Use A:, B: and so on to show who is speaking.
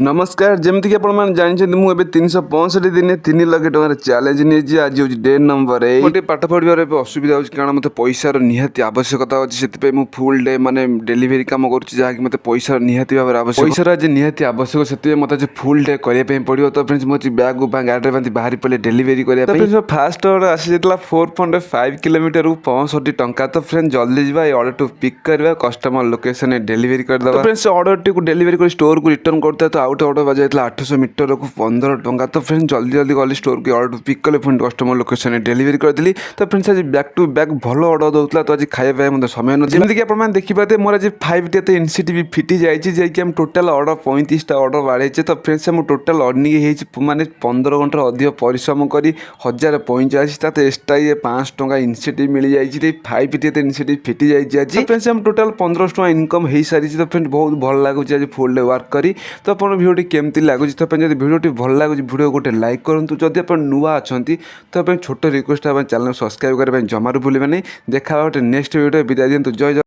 A: नमस्कार जमीक आप जानते मुझे 365 दिन 3 लाख टकर चैलेंज नहीं आज हूँ डे नंबर 8 गोटे पाठ पढ़ार असुविधा हो कारण मतलब पैसार निहाती आवश्यकता अच्छी से फुल डे माने डेलीवरी कम करुँच मत पैसार निहाती भाव आवश्यक पैसार आज निहाती आवश्यक से मत आज फुल डे करने पड़ो तो फ्रेंड्स मुझे बैग गाड़ी बांधि बाहरी पड़े डेलीवरी करने फास्ट अर्डर आसी 4.5 किलोमीटर 65 टंका तो फ्रेंड्स जल्दी जावा ऑर्डर टू पिक करवा कस्टमर लोकेशन डेलीवरी करदे फ्रेंड्स ऑर्डर टी डेलीवरी कर स्टोर को रिटर्न करते तो आउट ऑर्डर बजा 800 मीटर को 15 टंका तो फ्रेंड्स जल्दी जल्दी गली स्टोर की ऑर्डर पिक कले फ्रेंड कस्टमर लोकेशन डेलीवरी करदेली तो फ्रेंड्स आज बैक टू बैक भल ऑर्डर दूसरा तो आज खाଇବା मतलब समय न जमीक आप देखिए मोर आज 5 टी एनसीटी भी फिटी जाइए आम टोटाल ऑर्डर 35टा ऑर्डर बाड़े तो फ्रेंड्स आम टोटाल अर्निंग माने 15 घंटा अधिक परिश्रम कर 1045 एक्सट्रा ये 5 टंका इनसेटिव मिल जाए 5 टी इनसेटिव फिटी जाइए आज फ्रेंड्स आम टोटाल 1500 टंका इनकम हो सारी तो फ्रेंड्स बहुत भल लगुच आज फुल डे वर्क करी तो आप भिडियो केमती लगुच तो जब भिडियो भल लगुच भिडियो गोटे लाइक करूँ जदि आप नुआ अच्छा तो छोट रिक्वेस्ट चैनल सब्सक्राइब करने जमार भूलें नहीं देखा गोटे नेक्स्ट भिडियो विदाय दिंतु जय जय।